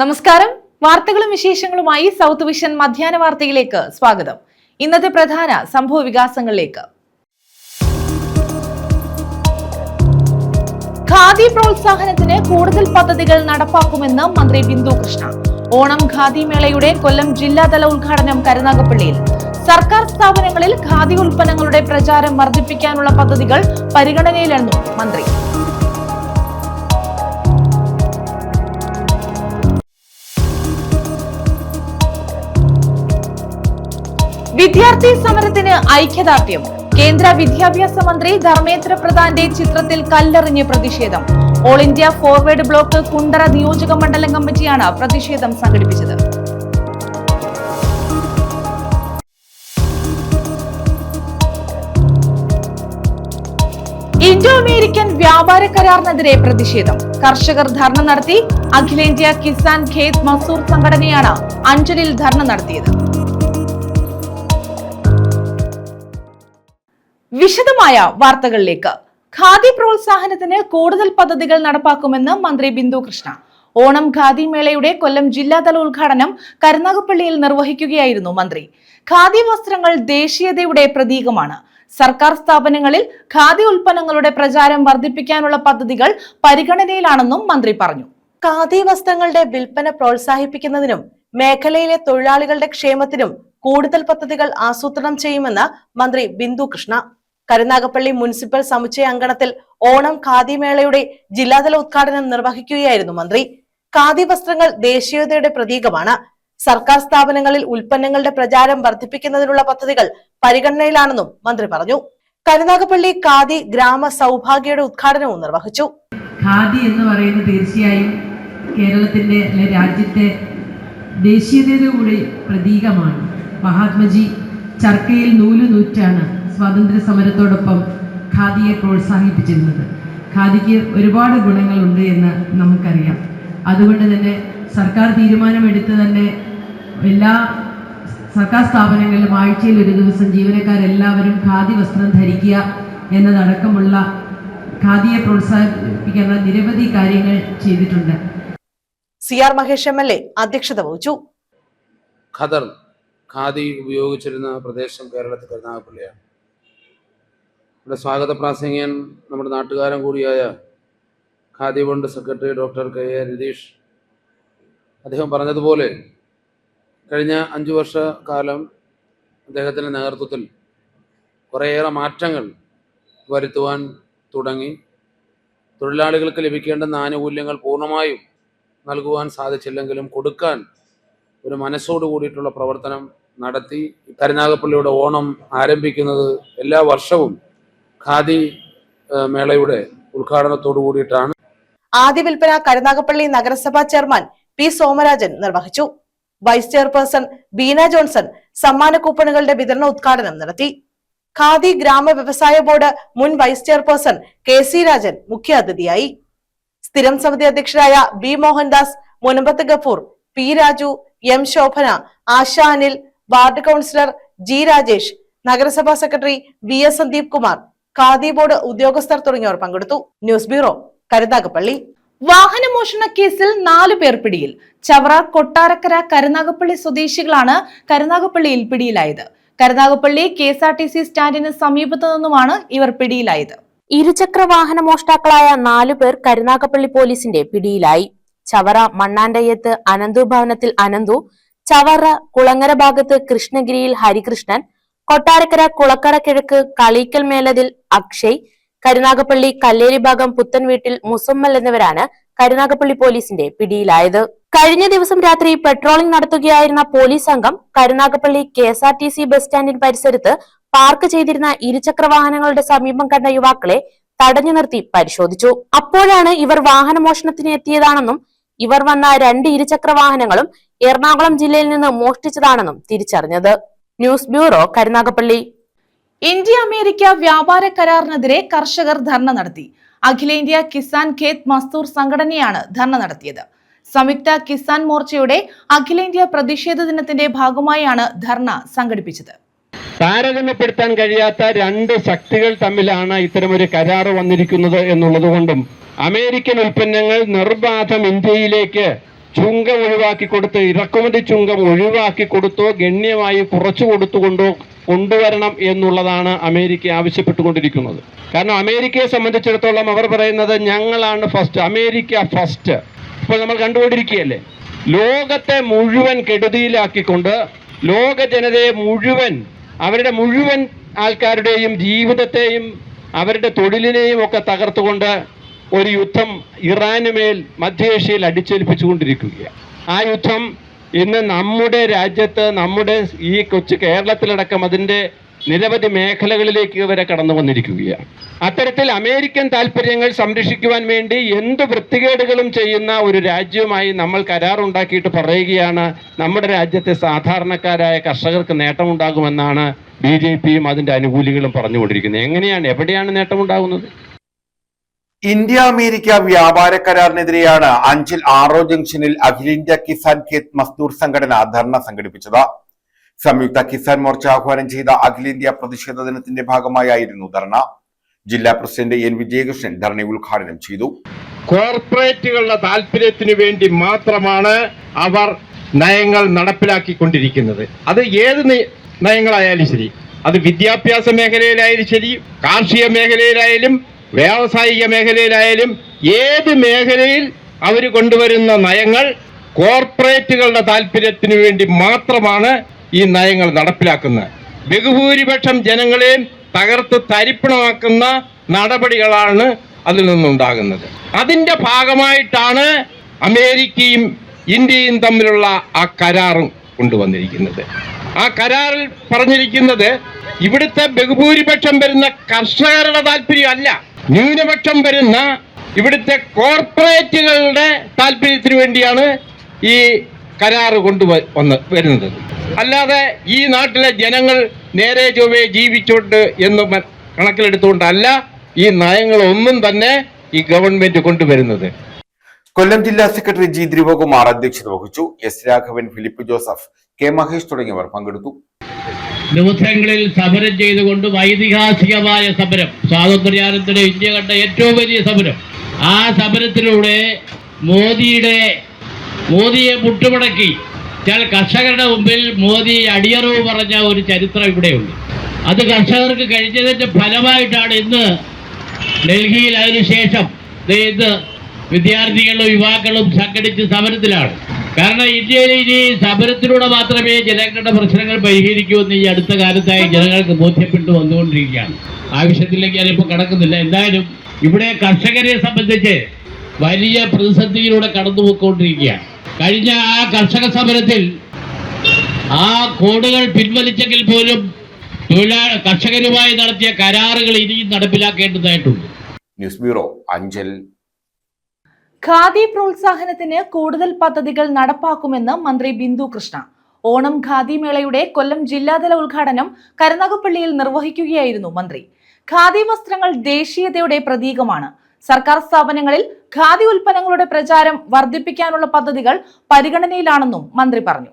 നമസ്കാരം. വാർത്തകളും വിശേഷങ്ങളുമായി സൗത്ത് വിഷൻ മധ്യാഹ്ന വാർത്തയിലേക്ക് സ്വാഗതം. ഇന്നത്തെ പ്രധാന സംഭവ വികാസങ്ങളിലേക്ക്. ഖാദി പ്രോത്സാഹനത്തിന് കൂടുതൽ പദ്ധതികൾ നടപ്പാക്കുമെന്ന് മന്ത്രി ബിന്ദു കൃഷ്ണ. ഓണം ഖാദി മേളയുടെ കൊല്ലം ജില്ലാതല ഉദ്ഘാടനം കരുനാഗപ്പള്ളിയിൽ. സർക്കാർ സ്ഥാപനങ്ങളിൽ ഖാദി ഉൽപ്പന്നങ്ങളുടെ പ്രചാരം വർദ്ധിപ്പിക്കാനുള്ള പദ്ധതികൾ പരിഗണനയിലെന്നും മന്ത്രി. വിദ്യാർത്ഥി സമരത്തിന് ഐക്യദാർഢ്യം. കേന്ദ്ര വിദ്യാഭ്യാസ മന്ത്രി ധർമ്മേന്ദ്ര പ്രധാന്റെ ചിത്രത്തിൽ കല്ലെറിഞ്ഞ് പ്രതിഷേധം. All India forward bloc Kundara നിയോജക മണ്ഡലം കമ്മിറ്റിയാണ് പ്രതിഷേധം സംഘടിപ്പിച്ചത്. ഇൻഡോ അമേരിക്കൻ വ്യാപാര കരാറിനെതിരെ പ്രതിഷേധം. കർഷകർ ധർണ നടത്തി. അഖിലേന്ത്യാ കിസാൻ ഖേത് മസൂർ സംഘടനയാണ് അഞ്ചലിൽ ധർണ നടത്തിയത്. വിശദമായ വാർത്തകളിലേക്ക്. ഖാദി പ്രോത്സാഹനത്തിന് കൂടുതൽ പദ്ധതികൾ നടപ്പാക്കുമെന്ന് മന്ത്രി ബിന്ദു കൃഷ്ണ. ഓണം ഖാദി മേളയുടെ കൊല്ലം ജില്ലാതല ഉദ്ഘാടനം കരുനാഗപ്പള്ളിയിൽ നിർവഹിക്കുകയായിരുന്നു മന്ത്രി. ഖാദി വസ്ത്രങ്ങൾ ദേശീയതയുടെ പ്രതീകമാണ്. സർക്കാർ സ്ഥാപനങ്ങളിൽ ഖാദി ഉൽപ്പന്നങ്ങളുടെ പ്രചാരം വർദ്ധിപ്പിക്കാനുള്ള പദ്ധതികൾ പരിഗണനയിലാണെന്നും മന്ത്രി പറഞ്ഞു. ഖാദി വസ്ത്രങ്ങളുടെ വിൽപ്പന പ്രോത്സാഹിപ്പിക്കുന്നതിനും മേഖലയിലെ തൊഴിലാളികളുടെ ക്ഷേമത്തിനും കൂടുതൽ പദ്ധതികൾ ആസൂത്രണം ചെയ്യുമെന്ന് മന്ത്രി ബിന്ദു കൃഷ്ണ കരുനാഗപ്പള്ളി മുനിസിപ്പൽ സമുച്ചയ അങ്കണത്തിൽ ഓണം ഖാദി മേളയുടെ ജില്ലാതല ഉദ്ഘാടനം നിർവഹിക്കുകയായിരുന്നു മന്ത്രി. ഖാദി വസ്ത്രങ്ങൾ ദേശീയതയുടെ പ്രതീകമാണ്. സർക്കാർ സ്ഥാപനങ്ങളിൽ ഉൽപ്പന്നങ്ങളുടെ പ്രചാരം വർദ്ധിപ്പിക്കുന്നതിനുള്ള പദ്ധതികൾ പരിഗണനയിലാണെന്നും മന്ത്രി പറഞ്ഞു. കരുനാഗപ്പള്ളി ഖാദി ഗ്രാമ സൗഭാഗ്യയുടെ ഉദ്ഘാടനവും നിർവഹിച്ചു. ഖാദി എന്ന് പറയുന്നത് തീർച്ചയായും കേരളത്തിന്റെ രാജ്യത്തെ ദേശീയതയുടെ പ്രതീകമാണ്. മഹാത്മജി ചർക്കയിൽ നൂല് നൂറ്റാണ് സ്വാതന്ത്ര്യ സമരത്തോടൊപ്പം ഖാദിയെ പ്രോത്സാഹിപ്പിച്ചിരുന്നത്. ഖാദിക്ക് ഒരുപാട് ഗുണങ്ങളുണ്ട് എന്ന് നമുക്കറിയാം. അതുകൊണ്ട് തന്നെ സർക്കാർ തീരുമാനമെടുത്ത് തന്നെ എല്ലാ സർക്കാർ സ്ഥാപനങ്ങളിലും ആഴ്ചയിൽ ഒരു ദിവസം ജീവനക്കാരെല്ലാവരും ഖാദി വസ്ത്രം ധരിക്കുക എന്നതടക്കമുള്ള ഖാദിയെ പ്രോത്സാഹിപ്പിക്കുന്ന നിരവധി കാര്യങ്ങൾ ചെയ്തിട്ടുണ്ട്. CR മഹേഷ് MLA അധ്യക്ഷത വഹിച്ചു. ഖദർ ഖാദി ഉപയോഗിച്ചിരുന്ന പ്രദേശം കേരളത്തിൽ കരുനാഗപ്പള്ളിയാണ്. ഇവിടെ സ്വാഗത പ്രാസംഗികൻ നമ്മുടെ നാട്ടുകാരൻ കൂടിയായ khadi board secretary doctor KA Ratheesh അദ്ദേഹം പറഞ്ഞതുപോലെ കഴിഞ്ഞ 5 വർഷക്കാലം അദ്ദേഹത്തിൻ്റെ നേതൃത്വത്തിൽ കുറേയേറെ മാറ്റങ്ങൾ വരുത്തുവാൻ തുടങ്ങി. തൊഴിലാളികൾക്ക് ലഭിക്കേണ്ടുന്ന ആനുകൂല്യങ്ങൾ പൂർണ്ണമായും നൽകുവാൻ സാധിച്ചില്ലെങ്കിലും കൊടുക്കാൻ ഒരു മനസ്സോട് കൂടിയിട്ടുള്ള പ്രവർത്തനം നടത്തി. കരുനാഗപ്പള്ളിയുടെ ഓണം ആരംഭിക്കുന്നത് എല്ലാ വർഷവും ഖാദി മേളയുടെ ഉദ്ഘാടനത്തോടു കൂടിയിട്ടാണ്. ആദ്യ വിൽപ്പന കരുനാഗപ്പള്ളി നഗരസഭാ ചെയർമാൻ P സോമരാജൻ നിർവഹിച്ചു. വൈസ് ചെയർപേഴ്സൺ ബീന ജോൺസൺ സമ്മാന കൂപ്പണുകളുടെ വിതരണ ഉദ്ഘാടനം നടത്തി. ഖാദി ഗ്രാമ വ്യവസായ ബോർഡ് മുൻ വൈസ് ചെയർപേഴ്സൺ KC രാജൻ മുഖ്യാതിഥിയായി. സ്ഥിരം സമിതി അധ്യക്ഷരായ B Mohandas, Munambath Gafoor, P Raju, M Shobhana, Asha Anil, ward councillor G Rajesh, നഗരസഭാ secretary VS Sandeep Kumar, khadi board ഉദ്യോഗസ്ഥർ തുടങ്ങിയവർ പങ്കെടുത്തു. News bureau, Karunagappally. വാഹനമോഷണ കേസിൽ 4 പേർ പിടിയിൽ. ചവറ, കൊട്ടാരക്കര, കരുനാഗപ്പള്ളി സ്വദേശികളാണ് കരുനാഗപ്പള്ളിയിൽ പിടിയിലായത്. കരുനാഗപ്പള്ളി KSRTC സ്റ്റാൻഡിന് സമീപത്തു നിന്നുമാണ് ഇവർ പിടിയിലായത്. ഇരുചക്ര വാഹന മോഷ്ടാക്കളായ 4 പേർ കരുനാഗപ്പള്ളി പോലീസിന്റെ പിടിയിലായി. ചവറ മണ്ണാണ്ടയ്യത്ത് അനന്തു ഭവനത്തിൽ അനന്തു, ചവറ കുളങ്ങര ഭാഗത്ത് കൃഷ്ണഗിരിയിൽ ഹരികൃഷ്ണൻ, കൊട്ടാരക്കര കുളക്കട കിഴക്ക് കളീക്കൽ മേലതിൽ അക്ഷയ്, കരുനാഗപ്പള്ളി കല്ലേരി ഭാഗം പുത്തൻ വീട്ടിൽ മുസമ്മൽ എന്നിവരാണ് കരുനാഗപ്പള്ളി പോലീസിന്റെ പിടിയിലായത്. കഴിഞ്ഞ ദിവസം രാത്രി പെട്രോളിംഗ് നടത്തുകയായിരുന്ന പോലീസ് സംഘം കരുനാഗപ്പള്ളി KSRTC ബസ് സ്റ്റാൻഡിന് പരിസരത്ത് പാർക്ക് ചെയ്തിരുന്ന ഇരുചക്ര വാഹനങ്ങളുടെ സമീപം കണ്ട യുവാക്കളെ തടഞ്ഞു നിർത്തി പരിശോധിച്ചു. അപ്പോഴാണ് ഇവർ വാഹനമോഷണത്തിന് എത്തിയതാണെന്നും ഇവർ വന്ന 2 ഇരുചക്ര വാഹനങ്ങളും എറണാകുളം ജില്ലയിൽ നിന്ന് മോഷ്ടിച്ചതാണെന്നും തിരിച്ചറിഞ്ഞത്. News bureau, Karunagappally. India America വ്യാപാര കരാറിനെതിരെ കർഷകർ ധർണ നടത്തി. അഖിലേന്ത്യാ കിസാൻ ഖേത് മസ്ദൂർ സംഘടനയാണ് ധർണ നടത്തിയത്. സംയുക്ത കിസാൻ മോർച്ചയുടെ അഖിലേന്ത്യാ പ്രതിഷേധ ദിനത്തിന്റെ ഭാഗമായാണ് ധർണ സംഘടിപ്പിച്ചത്. താരതമ്യപ്പെടുത്താൻ കഴിയാത്ത 2 ശക്തികൾ തമ്മിലാണ് ഇത്തരമൊരു കരാർ വന്നിരിക്കുന്നത് എന്നുള്ളത് കൊണ്ടും അമേരിക്കൻ ഉൽപ്പന്നങ്ങൾ നിർബാധം ഇന്ത്യയിലേക്ക് ചുങ്കം ഒഴിവാക്കി കൊടുത്ത്, ഇറക്കുമതി ചുങ്കം ഒഴിവാക്കി കൊടുത്തോ ഗണ്യമായി കുറച്ചു കൊണ്ടുവരണം എന്നുള്ളതാണ് അമേരിക്ക ആവശ്യപ്പെട്ടുകൊണ്ടിരിക്കുന്നത്. കാരണം അമേരിക്കയെ സംബന്ധിച്ചിടത്തോളം അവർ പറയുന്നത് ഞങ്ങളാണ് ഫസ്റ്റ്, അമേരിക്ക ഫസ്റ്റ്. ഇപ്പോൾ നമ്മൾ കണ്ടുകൊണ്ടിരിക്കുകയല്ലേ, ലോകത്തെ മുഴുവൻ കെടുതിയിലാക്കിക്കൊണ്ട് ലോക ജനതയെ മുഴുവൻ, അവരുടെ മുഴുവൻ ആൾക്കാരുടെയും ജീവിതത്തെയും അവരുടെ തൊഴിലിനെയും ഒക്കെ തകർത്തുകൊണ്ട് ഒരു യുദ്ധം ഇറാനുമേൽ മധ്യേഷ്യയിൽ അടിച്ചേൽപ്പിച്ചുകൊണ്ടിരിക്കുകയാണ്. ആ യുദ്ധം ഇന്ന് നമ്മുടെ രാജ്യത്ത്, നമ്മുടെ ഈ കൊച്ചു കേരളത്തിലടക്കം അതിൻ്റെ നിരവധി മേഖലകളിലേക്ക് വരെ കടന്നു വന്നിരിക്കുകയാണ്. അത്തരത്തിൽ അമേരിക്കൻ താല്പര്യങ്ങൾ സംരക്ഷിക്കുവാൻ വേണ്ടി എന്ത് വൃത്തികേടുകളും ചെയ്യുന്ന ഒരു രാജ്യവുമായി നമ്മൾ കരാറുണ്ടാക്കിയിട്ട് പറയുകയാണ് നമ്മുടെ രാജ്യത്തെ സാധാരണക്കാരായ കർഷകർക്ക് നേട്ടമുണ്ടാകുമെന്നാണ് BJPയും അതിൻ്റെ അനുകൂലികളും പറഞ്ഞുകൊണ്ടിരിക്കുന്നത്. എങ്ങനെയാണ്, എവിടെയാണ് നേട്ടമുണ്ടാകുന്നത്? ഇന്ത്യ അമേരിക്ക വ്യാപാര കരാറിനെതിരെയാണ് അഞ്ചൽ ആറോ ജംഗ്ഷനിൽ അഖിലേന്ത്യാ കിസാൻ ഖേത് മസ്ദൂർ സംഘടന ധർണ സംഘടിപ്പിച്ചത്. സംയുക്ത കിസാൻ മോർച്ച ആഹ്വാനം ചെയ്ത അഖിലേന്ത്യാ പ്രതിഷേധ ദിനത്തിന്റെ ഭാഗമായായിരുന്നു ധർണ. ജില്ലാ പ്രസിഡന്റ് N വിജയകൃഷ്ണൻ ധർണ ഉദ്ഘാടനം ചെയ്തു. കോർപ്പറേറ്റുകളുടെ താല്പര്യത്തിന് വേണ്ടി മാത്രമാണ് അവർ നയങ്ങൾ നടപ്പിലാക്കിക്കൊണ്ടിരിക്കുന്നത്. അത് ഏത് നയങ്ങളായാലും ശരി, അത് വിദ്യാഭ്യാസ മേഖലയിലായാലും ശരി, കാർഷിക മേഖലയിലായാലും വ്യാവസായിക മേഖലയിലായാലും, ഏത് മേഖലയിൽ അവർ കൊണ്ടുവരുന്ന നയങ്ങൾ കോർപ്പറേറ്റുകളുടെ താല്പര്യത്തിന് വേണ്ടി മാത്രമാണ് ഈ നയങ്ങൾ നടപ്പിലാക്കുന്നത്. ബഹുഭൂരിപക്ഷം ജനങ്ങളെയും തകർത്ത് തരിപ്പണമാക്കുന്ന നടപടികളാണ് അതിൽ നിന്നുണ്ടാകുന്നത്. അതിന്റെ ഭാഗമായിട്ടാണ് അമേരിക്കയും ഇന്ത്യയും തമ്മിലുള്ള ആ കരാറും കൊണ്ടുവന്നിരിക്കുന്നത്. ആ കരാറിൽ പറഞ്ഞിരിക്കുന്നത് ഇവിടുത്തെ ബഹുഭൂരിപക്ഷം വരുന്ന കർഷകരുടെ താല്പര്യമല്ല, ന്യൂനപക്ഷം വരുന്ന ഇവിടുത്തെ കോർപ്പറേറ്റുകളുടെ താല്പര്യത്തിന് വേണ്ടിയാണ് ഈ കരാറ് വരുന്നത്. അല്ലാതെ ഈ നാട്ടിലെ ജനങ്ങൾ നേരെ ചൊവ്വേ ജീവിച്ചോണ്ട് എന്ന് കണക്കിലെടുത്തുകൊണ്ടല്ല ഈ നയങ്ങളൊന്നും തന്നെ ഈ ഗവൺമെന്റ് കൊണ്ടുവരുന്നത്. കൊല്ലം ജില്ലാ സെക്രട്ടറി G ധ്രുവകുമാർ അധ്യക്ഷത വഹിച്ചു. S Raghavan, Philip Joseph, K Mahesh തുടങ്ങിയവർ പങ്കെടുത്തു. ദിവസങ്ങളിൽ സമരം ചെയ്തുകൊണ്ട് ഐതിഹാസികമായ സമരം, സ്വാതന്ത്ര്യാനന്തര ഇന്ത്യ കണ്ട ഏറ്റവും വലിയ സമരം, ആ സമരത്തിലൂടെ മോദിയെ മുട്ടുമടക്കി കർഷകരുടെ മുമ്പിൽ മോദി അടിയറവ് പറഞ്ഞ ഒരു ചരിത്രം ഇവിടെയുണ്ട്. അത് കർഷകർക്ക് കഴിഞ്ഞതിന്റെ ഫലമായിട്ടാണ് ഇന്ന് ഡൽഹിയിൽ അതിനുശേഷം ഇന്ന് വിദ്യാർത്ഥികളും യുവാക്കളും സംഘടിച്ച് സമരത്തിലാണ്. കാരണം ഇന്ത്യയിൽ ഇനി സമരത്തിലൂടെ മാത്രമേ ജനങ്ങളുടെ പ്രശ്നങ്ങൾ പരിഹരിക്കുമെന്ന് ഈ അടുത്ത കാലത്തായി ജനങ്ങൾക്ക് ബോധ്യപ്പെട്ടു വന്നുകൊണ്ടിരിക്കുകയാണ്. ആവശ്യത്തിലേക്ക് ഞാനിപ്പോൾ കടക്കുന്നില്ല. എന്തായാലും ഇവിടെ കർഷകരെ സംബന്ധിച്ച് വലിയ പ്രതിസന്ധിയിലൂടെ കടന്നുപോയിക്കൊണ്ടിരിക്കുകയാണ്. കഴിഞ്ഞ ആ കർഷക സമരത്തിൽ ആ കോഡുകൾ പിൻവലിച്ചെങ്കിൽ പോലും കർഷകരുമായി നടത്തിയ കരാറുകൾ ഇനിയും നടപ്പിലാക്കേണ്ടതായിട്ടുണ്ട്. News bureau, Anchal. ഖാദി പ്രോത്സാഹനത്തിന് കൂടുതൽ പദ്ധതികൾ നടപ്പാക്കുമെന്ന് മന്ത്രി ബിന്ദു കൃഷ്ണ. ഓണം ഖാദി മേളയുടെ കൊല്ലം ജില്ലാതല ഉദ്ഘാടനം കരുനാഗപ്പള്ളിയിൽ നിർവഹിക്കുകയായിരുന്നു മന്ത്രി. ഖാദി വസ്ത്രങ്ങൾ ദേശീയതയുടെ പ്രതീകമാണ്. സർക്കാർ സ്ഥാപനങ്ങളിൽ ഖാദി ഉൽപ്പന്നങ്ങളുടെ പ്രചാരം വർദ്ധിപ്പിക്കാനുള്ള പദ്ധതികൾ പരിഗണനയിലാണെന്നും മന്ത്രി പറഞ്ഞു.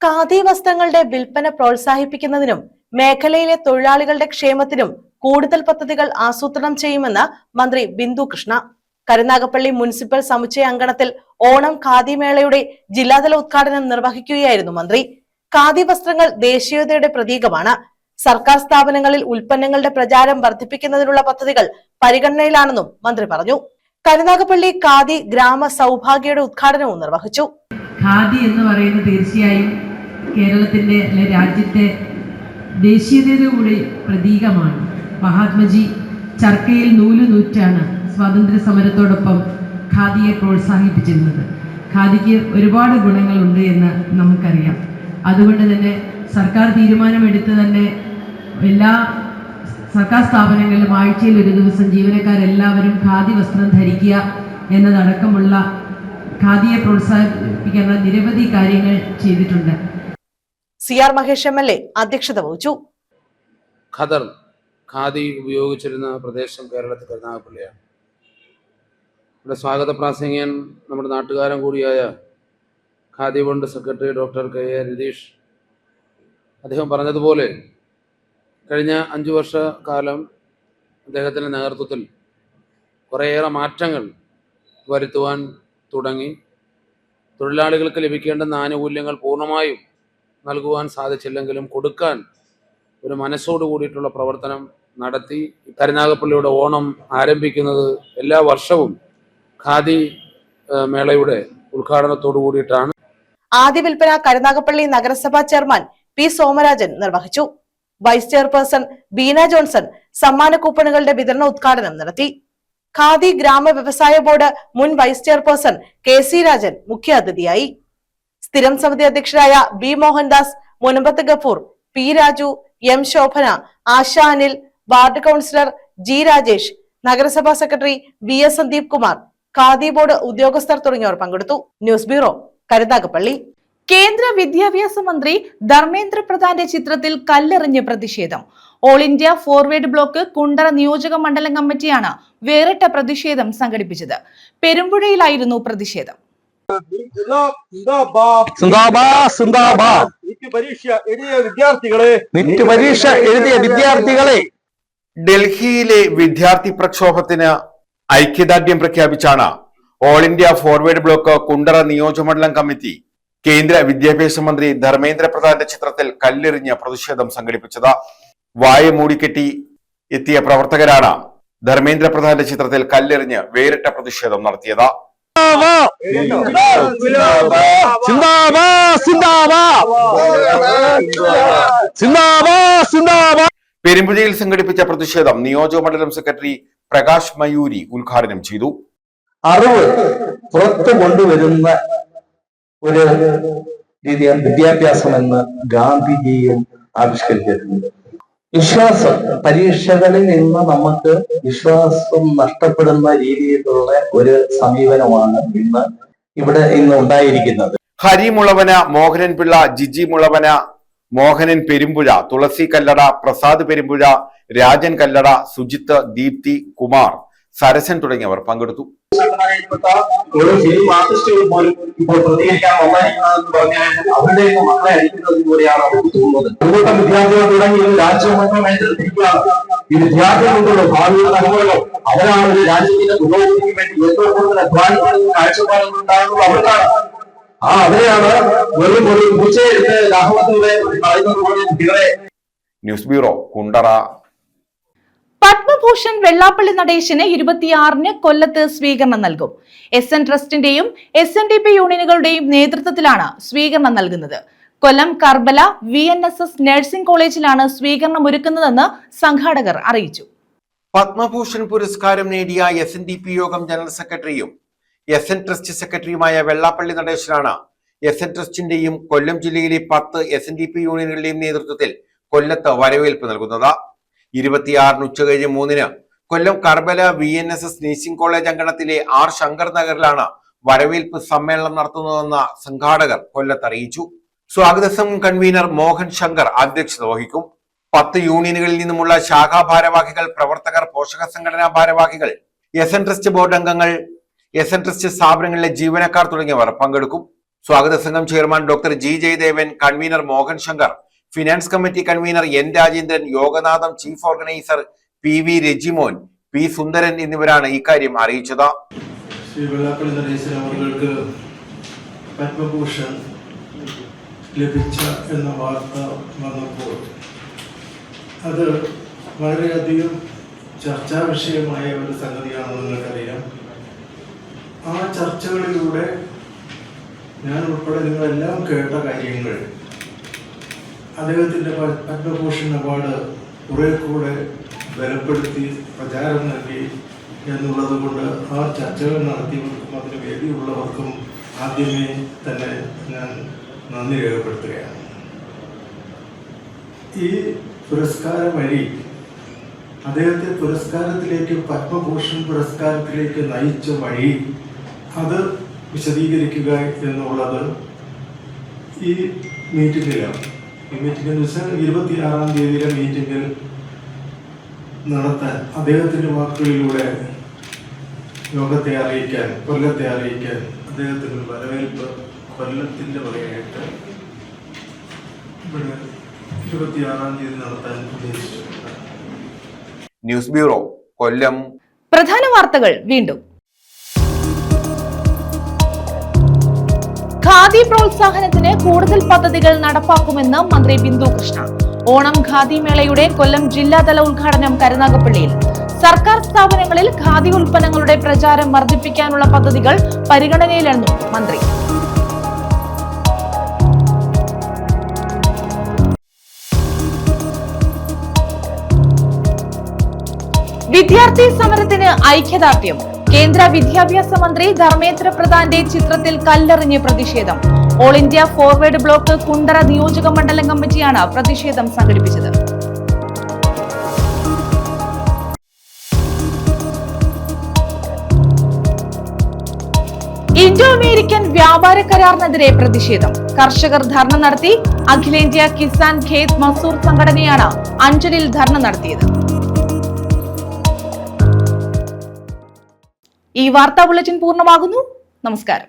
ഖാദി വസ്ത്രങ്ങളുടെ വിൽപ്പന പ്രോത്സാഹിപ്പിക്കുന്നതിനും മേഖലയിലെ തൊഴിലാളികളുടെ ക്ഷേമത്തിനും കൂടുതൽ പദ്ധതികൾ ആസൂത്രണം ചെയ്യുമെന്ന് മന്ത്രി ബിന്ദു കൃഷ്ണ കരുനാഗപ്പള്ളി മുനിസിപ്പൽ സമുച്ചയ അങ്കണത്തിൽ ഓണം ഖാദി മേളയുടെ ജില്ലാതല ഉദ്ഘാടനം നിർവഹിക്കുകയായിരുന്നു മന്ത്രി. ഖാദി വസ്ത്രങ്ങൾ ദേശീയതയുടെ പ്രതീകമാണ്. സർക്കാർ സ്ഥാപനങ്ങളിൽ ഉൽപ്പന്നങ്ങളുടെ പ്രചാരം വർദ്ധിപ്പിക്കുന്നതിനുള്ള പദ്ധതികൾ പരിഗണനയിലാണെന്നും മന്ത്രി പറഞ്ഞു. കരുനാഗപ്പള്ളി ഖാദി ഗ്രാമ സൗഭാഗ്യയുടെ ഉദ്ഘാടനവും നിർവഹിച്ചു. ഖാദി എന്ന് പറയുന്നത് തീർച്ചയായും കേരളത്തിന്റെ അല്ലെ രാജ്യത്തെ ദേശീയതയുടെ കൂടി പ്രതീകമാണ്. മഹാത്മജി ചർക്കയിൽ നൂറ്റാണ് സ്വാതന്ത്ര്യ സമരത്തോടൊപ്പം ഖാദിയെ പ്രോത്സാഹിപ്പിച്ചിരുന്നത്. ഖാദിക്ക് ഒരുപാട് ഗുണങ്ങളുണ്ട് എന്ന് നമുക്കറിയാം. അതുകൊണ്ട് തന്നെ സർക്കാർ തീരുമാനമെടുത്ത് തന്നെ എല്ലാ സർക്കാർ സ്ഥാപനങ്ങളിലും ആഴ്ചയിൽ ഒരു ദിവസം ജീവനക്കാരെല്ലാവരും ഖാദി വസ്ത്രം ധരിക്കുക എന്നതടക്കമുള്ള ഖാദിയെ പ്രോത്സാഹിപ്പിക്കുന്ന നിരവധി കാര്യങ്ങൾ ചെയ്തിട്ടുണ്ട്. CR മഹേഷ് MLA അധ്യക്ഷത വഹിച്ചു. ഖദർ ഖാദി ഉപയോഗിച്ചിരുന്ന പ്രദേശം കേരളത്തിൽ കരുനാഗപ്പള്ളിയാണ്. ഇവിടെ സ്വാഗത പ്രാസംഗികൻ നമ്മുടെ നാട്ടുകാരൻ കൂടിയായ khadi board secretary doctor KA Ratheesh അദ്ദേഹം പറഞ്ഞതുപോലെ കഴിഞ്ഞ 5 വർഷക്കാലം അദ്ദേഹത്തിൻ്റെ നേതൃത്വത്തിൽ കുറേയേറെ മാറ്റങ്ങൾ വരുത്തുവാൻ തുടങ്ങി. തൊഴിലാളികൾക്ക് ലഭിക്കേണ്ടുന്ന ആനുകൂല്യങ്ങൾ പൂർണ്ണമായും നൽകുവാൻ സാധിച്ചില്ലെങ്കിലും കൊടുക്കാൻ ഒരു മനസ്സോട് കൂടിയിട്ടുള്ള പ്രവർത്തനം നടത്തി. കരുനാഗപ്പള്ളിയുടെ ഓണം ആരംഭിക്കുന്നത് എല്ലാ വർഷവും ഖാദി മേളയുടെ ഉദ്ഘാടനത്തോടു കൂടിയിട്ടാണ്. ആദ്യ വിൽപ്പന കരുനാഗപ്പള്ളി നഗരസഭാ ചെയർമാൻ പി സോമരാജൻ നിർവഹിച്ചു. വൈസ് ചെയർപേഴ്സൺ ബീന ജോൺസൺ സമ്മാന കൂപ്പണുകളുടെ വിതരണ ഉദ്ഘാടനം നടത്തി. ഖാദി ഗ്രാമ വ്യവസായ ബോർഡ് മുൻ vice chairperson K C Rajan മുഖ്യാതിഥിയായി. സ്ഥിരം സമിതി അധ്യക്ഷരായ B Mohandas, Munambath Gafoor, P Raju, M Shobhana, Asha Anil, ward councillor G Rajesh, നഗരസഭാ secretary V S Sandeep Kumar, khadi board ഉദ്യോഗസ്ഥർ തുടങ്ങിയവർ പങ്കെടുത്തു. News bureau, Karunagappally. കേന്ദ്ര വിദ്യാഭ്യാസ മന്ത്രി ധർമ്മേന്ദ്ര പ്രധാന്റെ ചിത്രത്തിൽ കല്ലെറിഞ്ഞ് പ്രതിഷേധം. All India forward bloc Kundara നിയോജക മണ്ഡലം കമ്മിറ്റിയാണ് വേറിട്ട പ്രതിഷേധം സംഘടിപ്പിച്ചത്. പെരുമ്പുഴയിലായിരുന്നു പ്രതിഷേധം. ഡൽഹിയിലെ വിദ്യാർത്ഥി പ്രക്ഷോഭത്തിന് ഐക്യദാർഢ്യം പ്രഖ്യാപിച്ചാണ് all India forward bloc Kundara നിയോജകമണ്ഡലം കമ്മിറ്റി കേന്ദ്ര വിദ്യാഭ്യാസ മന്ത്രി ധർമ്മേന്ദ്ര പ്രധാന്റെ ചിത്രത്തിൽ കല്ലെറിഞ്ഞ് പ്രതിഷേധം സംഘടിപ്പിച്ചത്. വായ മൂടിക്കെട്ടി എത്തിയ പ്രവർത്തകരാണ് ധർമ്മേന്ദ്ര പ്രധാന്റെ ചിത്രത്തിൽ കല്ലെറിഞ്ഞ് വേറിട്ട പ്രതിഷേധം നടത്തിയത്. പെരുമ്പുഴയിൽ സംഘടിപ്പിച്ച പ്രതിഷേധം നിയോജകമണ്ഡലം സെക്രട്ടറി പ്രകാശ് മയൂരി ഉദ്ഘാടനം ചെയ്തു. അറിവ് പുറത്തു കൊണ്ടുവരുന്ന ഒരു രീതിയാണ് വിദ്യാഭ്യാസം എന്ന് ഗാന്ധിജിയും ആവിഷ്കരിച്ചിട്ടുണ്ട്. വിശ്വാസം, പരീക്ഷകളിൽ നിന്ന് നമുക്ക് വിശ്വാസം നഷ്ടപ്പെടുന്ന രീതിയിലുള്ള ഒരു സമീപനമാണ് ഇന്ന് ഉണ്ടായിരിക്കുന്നത്. ഹരി മുളവന, മോഹനൻ പിള്ള, ജിജി മുളവന, മോഹനൻ പെരുമ്പുഴ, തുളസി കല്ലട, പ്രസാദ് പെരുമ്പുഴ, രാജൻ കല്ലട, സുജിത്ത്, ദീപ്തി, കുമാർ, സരസൻ തുടങ്ങിയവർ പങ്കെടുത്തു. ഓരോ ഫിലിം ആർട്ടിസ്റ്റുകൾ പോലും ഇപ്പോൾ പ്രതികരിക്കാൻ വന്നിരിക്കുന്നതെന്ന് പറഞ്ഞാൽ അവരുടെ മക്കളെ അടിക്കുന്നത് പോലെയാണ് അവർക്ക് തോന്നുന്നത്. ഒരുകൂട്ടം വിദ്യാർത്ഥികൾ തുടങ്ങി രാജ്യമൊക്കെ തിരിക്കുകയാണ്. ഈ വിദ്യാർത്ഥികളുടെ ഭാവിയുടെ തലമുറകൾ അവരാണ് ഒരു രാജ്യത്തിന്റെ പുരോഗതിക്ക് വേണ്ടി ഏറ്റവും കൂടുതൽ അധ്വാനിക്കുന്ന കാഴ്ചപ്പാടുകൾ ഉണ്ടാകുന്നത് അവർക്കാണ്. അവരെയാണ് വെറും ഒരു പൂച്ചയെടുത്ത് രാഹുലത്തിലൂടെ പറയുന്നത് പോലെ കുട്ടികളെ. News bureau, Kundara. പത്മഭൂഷൺ വെള്ളാപ്പള്ളി നടേശന് 26-ന് കൊല്ലത്ത് സ്വീകരണം നൽകും. SN ട്രസ്റ്റിന്റെയും SNDP യൂണിയനുകളുടെയും നേതൃത്വത്തിലാണ് സ്വീകരണം നൽകുന്നത്. കൊല്ലം കർബല VNSS നഴ്സിംഗ് കോളേജിലാണ് സ്വീകരണം ഒരുക്കുന്നതെന്ന് സംഘാടകർ അറിയിച്ചു. പത്മഭൂഷൺ പുരസ്കാരം നേടിയ SNDP യോഗം ജനറൽ സെക്രട്ടറിയും SN ട്രസ്റ്റ് സെക്രട്ടറിയുമായ വെള്ളാപ്പള്ളി നടേശനാണ് SN ട്രസ്റ്റിന്റെയും കൊല്ലം ജില്ലയിലെ 10 SNDP യൂണിയനുകളുടെയും നേതൃത്വത്തിൽ കൊല്ലത്ത് വരവേൽപ്പ് നൽകുന്നത്. 26-ന് ഉച്ചകഴിഞ്ഞ് 3-ന് Kollam Karbala VNSS nursing college അങ്കണത്തിലെ R ശങ്കർ നഗറിലാണ് വരവേൽപ്പ് സമ്മേളനം നടത്തുന്നതെന്ന് സംഘാടകർ കൊല്ലത്ത് അറിയിച്ചു. സ്വാഗത സംഘം കൺവീനർ മോഹൻ ശങ്കർ അധ്യക്ഷത വഹിക്കും. 10 യൂണിയനുകളിൽ നിന്നുമുള്ള ശാഖാ ഭാരവാഹികൾ, പ്രവർത്തകർ, പോഷക സംഘടനാ ഭാരവാഹികൾ, SN ട്രസ്റ്റ് ബോർഡ് അംഗങ്ങൾ, SN ട്രസ്റ്റ് സ്ഥാപനങ്ങളിലെ ജീവനക്കാർ തുടങ്ങിയവർ പങ്കെടുക്കും. സ്വാഗത സംഘം chairman doctor G Jayadevan, convener Mohan Shankar, finance committee convener N Rajendran, യോഗനാഥം chief organiser PV Rejimon, P Sundaran എന്നിവരാണ് ഇക്കാര്യം അറിയിച്ചത്. ശ്രീ വെള്ളാപ്പള്ളി നടേശൻ അവർക്ക് പത്മഭൂഷൺ ലഭിച്ച എന്ന വാർത്ത വന്നപ്പോൾ അത് വളരെയധികം ചർച്ചാ വിഷയമായ ഒരു സംഗതിയാണെന്ന് നിങ്ങൾക്കറിയാം. ആ ചർച്ചകളിലൂടെ ഞാൻ ഉൾപ്പെടെ നിങ്ങളെല്ലാം കേട്ട കാര്യങ്ങൾ അദ്ദേഹത്തിൻ്റെ പത്മഭൂഷൺ അവാർഡ് കുറെ കൂടെ ബലപ്പെടുത്തി പ്രചാരം നൽകി എന്നുള്ളത് കൊണ്ട് ആ ചർച്ചകൾ നടത്തിയവർക്കും അതിന് വേദിയുള്ളവർക്കും ആദ്യമേ തന്നെ ഞാൻ നന്ദി രേഖപ്പെടുത്തുകയാണ്. ഈ പുരസ്കാരം വഴി അദ്ദേഹത്തെ പുരസ്കാരത്തിലേക്ക്, പത്മഭൂഷൺ പുരസ്കാരത്തിലേക്ക് നയിച്ച വഴി അത് വിശദീകരിക്കുക എന്നുള്ളത് ഈ മീറ്റിംഗിലാണ്. ഈ മീറ്റിംഗിൽ വെച്ചാൽ 26-ാം തീയതിയിലെ മീറ്റിംഗിൽ നടത്താൻ അദ്ദേഹത്തിൻ്റെ വാക്കുകളിലൂടെ ലോകത്തെ അറിയിക്കാൻ, കൊല്ലത്തെ അറിയിക്കാൻ അദ്ദേഹത്തിന് വരവേൽപ്പ് കൊല്ലത്തിൻ്റെ വകയായിട്ട് ഇവിടെ 26-ാം തീയതി നടത്താൻ ഉദ്ദേശിച്ചിട്ടുണ്ട്. ന്യൂസ് ബ്യൂറോ, കൊല്ലം. പ്രധാന വാർത്തകൾ വീണ്ടും. ഖാദി പ്രോത്സാഹനത്തിന് കൂടുതൽ പദ്ധതികൾ നടപ്പാക്കുമെന്ന് മന്ത്രി ബിന്ദു കൃഷ്ണ. ഓണം ഖാദി മേളയുടെ കൊല്ലം ജില്ലാതല ഉദ്ഘാടനം കരുനാഗപ്പള്ളിയിൽ. സർക്കാർ സ്ഥാപനങ്ങളിൽ ഖാദി ഉൽപ്പന്നങ്ങളുടെ പ്രചാരം വർദ്ധിപ്പിക്കാനുള്ള പദ്ധതികൾ പരിഗണനയിലെന്നും മന്ത്രി. വിദ്യാർത്ഥി സമരത്തിന് ഐക്യദാർഢ്യം. കേന്ദ്ര വിദ്യാഭ്യാസ മന്ത്രി ധർമ്മേന്ദ്ര പ്രധാന്റെ ചിത്രത്തിൽ കല്ലെറിഞ്ഞ് പ്രതിഷേധം. All India forward bloc Kundara നിയോജക മണ്ഡലം കമ്മിറ്റിയാണ് പ്രതിഷേധം സംഘടിപ്പിച്ചത്. ഇൻഡോ അമേരിക്കൻ വ്യാപാര കരാറിനെതിരെ പ്രതിഷേധം. കർഷകർ ധർണ നടത്തി. അഖിലേന്ത്യാ കിസാൻ ഖേത് മസൂർ സംഘടനയാണ് അഞ്ചലിൽ ധർണ നടത്തിയത്. ഈ വാർത്താ ബുള്ളറ്റിൻ പൂർണ്ണമാകുന്നു. നമസ്കാരം.